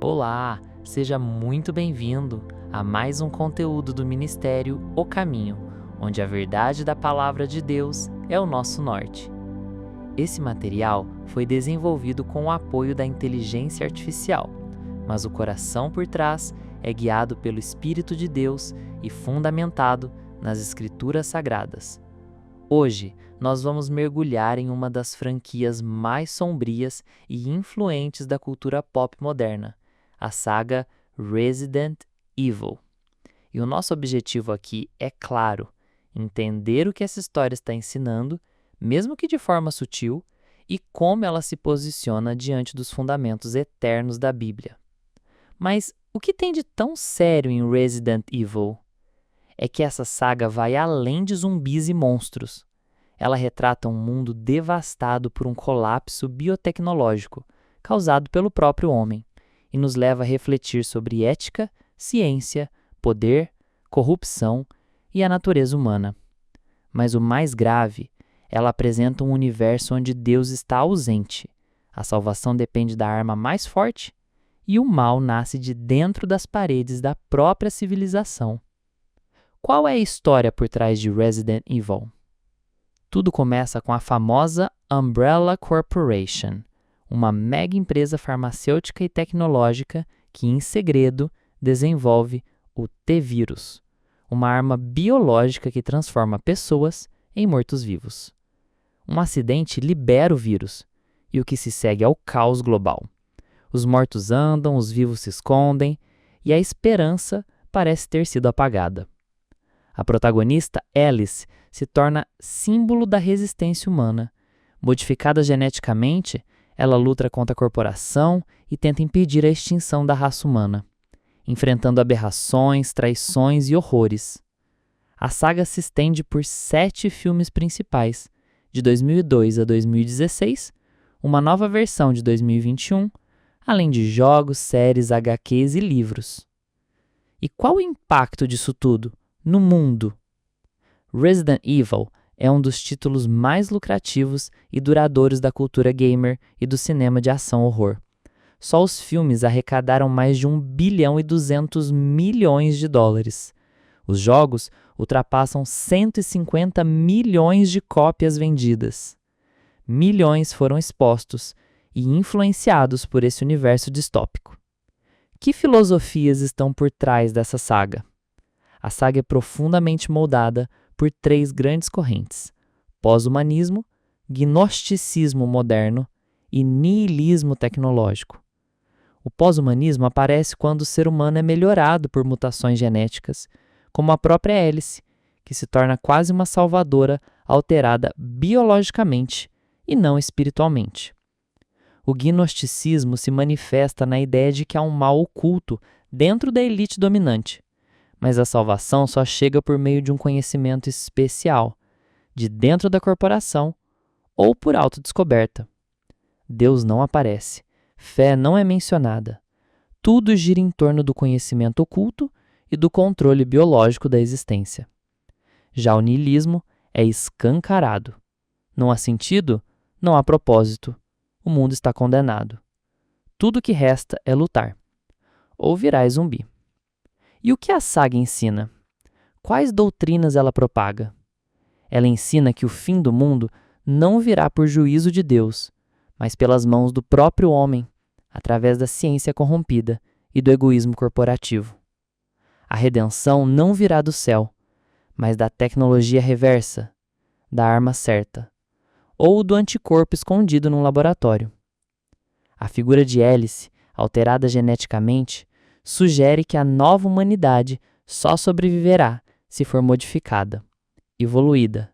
Olá, seja muito bem-vindo a mais um conteúdo do Ministério O Caminho, onde a verdade da Palavra de Deus é o nosso norte. Esse material foi desenvolvido com o apoio da inteligência artificial, mas o coração por trás é guiado pelo Espírito de Deus e fundamentado nas Escrituras Sagradas. Hoje, nós vamos mergulhar em uma das franquias mais sombrias e influentes da cultura pop moderna, a saga Resident Evil. E o nosso objetivo aqui é claro: entender o que essa história está ensinando, mesmo que de forma sutil, e como ela se posiciona diante dos fundamentos eternos da Bíblia. Mas o que tem de tão sério em Resident Evil? É que essa saga vai além de zumbis e monstros. Ela retrata um mundo devastado por um colapso biotecnológico causado pelo próprio homem e nos leva a refletir sobre ética, ciência, poder, corrupção e a natureza humana. Mas o mais grave, ela apresenta um universo onde Deus está ausente, a salvação depende da arma mais forte e o mal nasce de dentro das paredes da própria civilização. Qual é a história por trás de Resident Evil? Tudo começa com a famosa Umbrella Corporation, uma mega empresa farmacêutica e tecnológica que, em segredo, desenvolve o T-Vírus, uma arma biológica que transforma pessoas em mortos-vivos. Um acidente libera o vírus, e o que se segue é o caos global. Os mortos andam, os vivos se escondem, e a esperança parece ter sido apagada. A protagonista, Alice, se torna símbolo da resistência humana. Modificada geneticamente, ela luta contra a corporação e tenta impedir a extinção da raça humana, enfrentando aberrações, traições e horrores. A saga se estende por 7 filmes principais, de 2002 a 2016, uma nova versão de 2021, além de jogos, séries, HQs e livros. E qual o impacto disso tudo no mundo? Resident Evil é um dos títulos mais lucrativos e duradouros da cultura gamer e do cinema de ação-horror. Só os filmes arrecadaram mais de 1,2 bilhão. Os jogos ultrapassam 150 milhões de cópias vendidas. Milhões foram expostos e influenciados por esse universo distópico. Que filosofias estão por trás dessa saga? A saga é profundamente moldada por 3 grandes correntes: pós-humanismo, gnosticismo moderno e niilismo tecnológico. O pós-humanismo aparece quando o ser humano é melhorado por mutações genéticas, como a própria Alice, que se torna quase uma salvadora alterada biologicamente e não espiritualmente. O gnosticismo se manifesta na ideia de que há um mal oculto dentro da elite dominante, mas a salvação só chega por meio de um conhecimento especial, de dentro da corporação ou por autodescoberta. Deus não aparece, fé não é mencionada. Tudo gira em torno do conhecimento oculto e do controle biológico da existência. Já o niilismo é escancarado. Não há sentido, não há propósito. O mundo está condenado. Tudo que resta é lutar. Ou virar zumbi. E o que a saga ensina? Quais doutrinas ela propaga? Ela ensina que o fim do mundo não virá por juízo de Deus, mas pelas mãos do próprio homem, através da ciência corrompida e do egoísmo corporativo. A redenção não virá do céu, mas da tecnologia reversa, da arma certa, ou do anticorpo escondido num laboratório. A figura de Alice, alterada geneticamente, sugere que a nova humanidade só sobreviverá se for modificada, evoluída,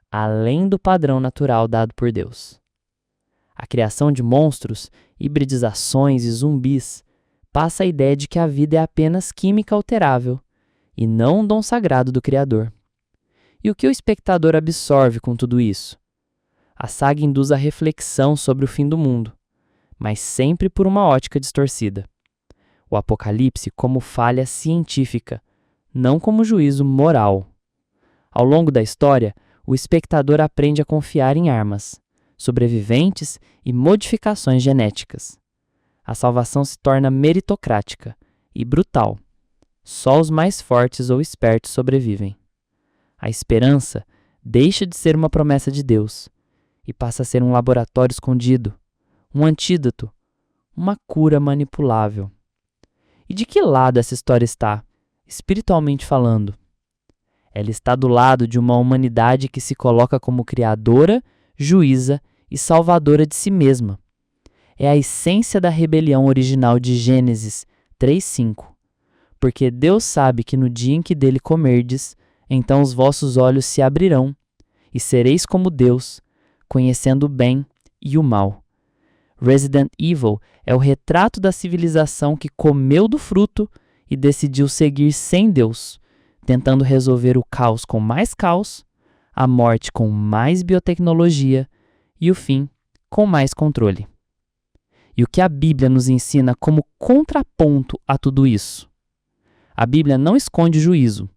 além do padrão natural dado por Deus. A criação de monstros, hibridizações e zumbis passa a ideia de que a vida é apenas química alterável e não um dom sagrado do Criador. E o que o espectador absorve com tudo isso? A saga induz a reflexão sobre o fim do mundo, mas sempre por uma ótica distorcida. O Apocalipse como falha científica, não como juízo moral. Ao longo da história, o espectador aprende a confiar em armas, sobreviventes e modificações genéticas. A salvação se torna meritocrática e brutal. Só os mais fortes ou espertos sobrevivem. A esperança deixa de ser uma promessa de Deus e passa a ser um laboratório escondido, um antídoto, uma cura manipulável. E de que lado essa história está, espiritualmente falando? Ela está do lado de uma humanidade que se coloca como criadora, juíza e salvadora de si mesma. É a essência da rebelião original de Gênesis 3:5. Porque Deus sabe que no dia em que dele comerdes, então os vossos olhos se abrirão, e sereis como Deus, conhecendo o bem e o mal. Resident Evil é o retrato da civilização que comeu do fruto e decidiu seguir sem Deus, tentando resolver o caos com mais caos, a morte com mais biotecnologia e o fim com mais controle. E o que a Bíblia nos ensina como contraponto a tudo isso? A Bíblia não esconde o juízo,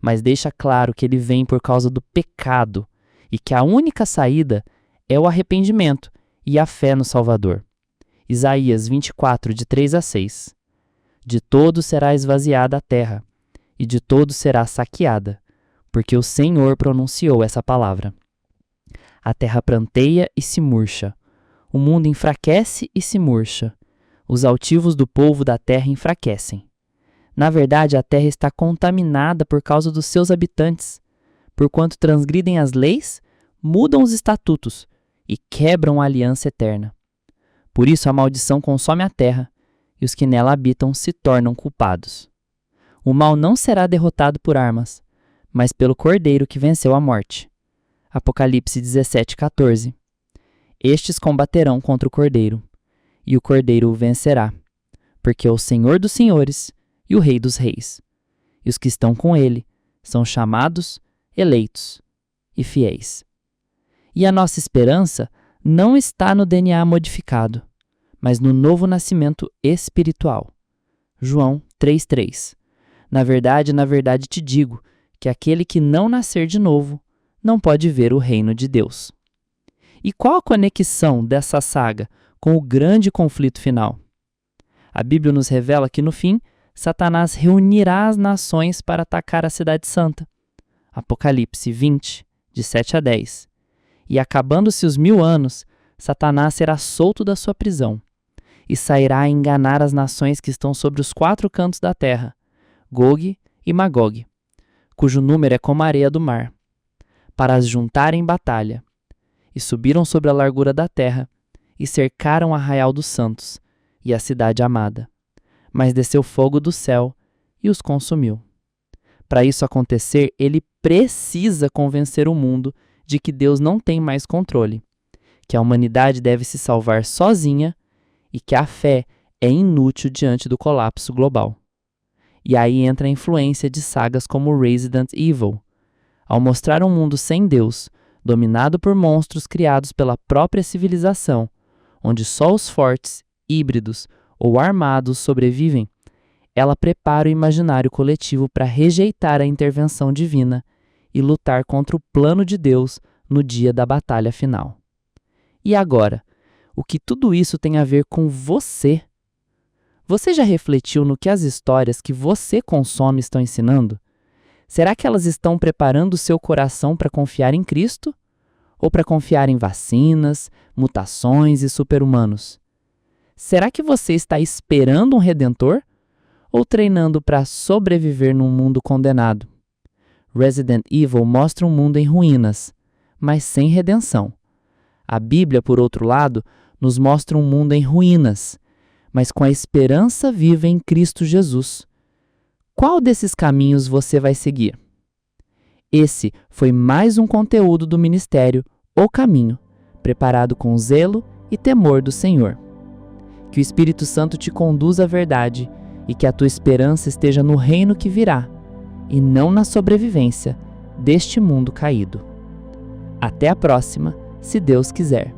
mas deixa claro que ele vem por causa do pecado e que a única saída é o arrependimento e a fé no Salvador. Isaías 24, de 3-6. De todo será esvaziada a terra, e de todo será saqueada, porque o Senhor pronunciou essa palavra. A terra pranteia e se murcha, o mundo enfraquece e se murcha, os altivos do povo da terra enfraquecem. Na verdade, a terra está contaminada por causa dos seus habitantes, porquanto transgridem as leis, mudam os estatutos e quebram a aliança eterna. Por isso a maldição consome a terra, e os que nela habitam se tornam culpados. O mal não será derrotado por armas, mas pelo Cordeiro que venceu a morte. Apocalipse 17:14. Estes combaterão contra o Cordeiro, e o Cordeiro o vencerá, porque é o Senhor dos senhores e o Rei dos reis. E os que estão com ele são chamados, eleitos e fiéis. E a nossa esperança não está no DNA modificado, mas no novo nascimento espiritual. João 3:3. Na verdade te digo que aquele que não nascer de novo não pode ver o reino de Deus. E qual a conexão dessa saga com o grande conflito final? A Bíblia nos revela que no fim, Satanás reunirá as nações para atacar a cidade santa. Apocalipse 20, de 7-10. E acabando-se os 1000 anos, Satanás será solto da sua prisão e sairá a enganar as nações que estão sobre os 4 cantos da terra, Gog e Magog, cujo número é como a areia do mar, para as juntarem em batalha. E subiram sobre a largura da terra e cercaram o arraial dos santos e a cidade amada. Mas desceu fogo do céu e os consumiu. Para isso acontecer, ele precisa convencer o mundo de que Deus não tem mais controle, que a humanidade deve se salvar sozinha e que a fé é inútil diante do colapso global. E aí entra a influência de sagas como Resident Evil. Ao mostrar um mundo sem Deus, dominado por monstros criados pela própria civilização, onde só os fortes, híbridos ou armados sobrevivem, ela prepara o imaginário coletivo para rejeitar a intervenção divina e lutar contra o plano de Deus no dia da batalha final. E agora, o que tudo isso tem a ver com você? Você já refletiu no que as histórias que você consome estão ensinando? Será que elas estão preparando o seu coração para confiar em Cristo? Ou para confiar em vacinas, mutações e super-humanos? Será que você está esperando um redentor? Ou treinando para sobreviver num mundo condenado? Resident Evil mostra um mundo em ruínas, mas sem redenção. A Bíblia, por outro lado, nos mostra um mundo em ruínas, mas com a esperança viva em Cristo Jesus. Qual desses caminhos você vai seguir? Esse foi mais um conteúdo do Ministério O Caminho, preparado com zelo e temor do Senhor. Que o Espírito Santo te conduza à verdade e que a tua esperança esteja no reino que virá e não na sobrevivência deste mundo caído. Até a próxima, se Deus quiser.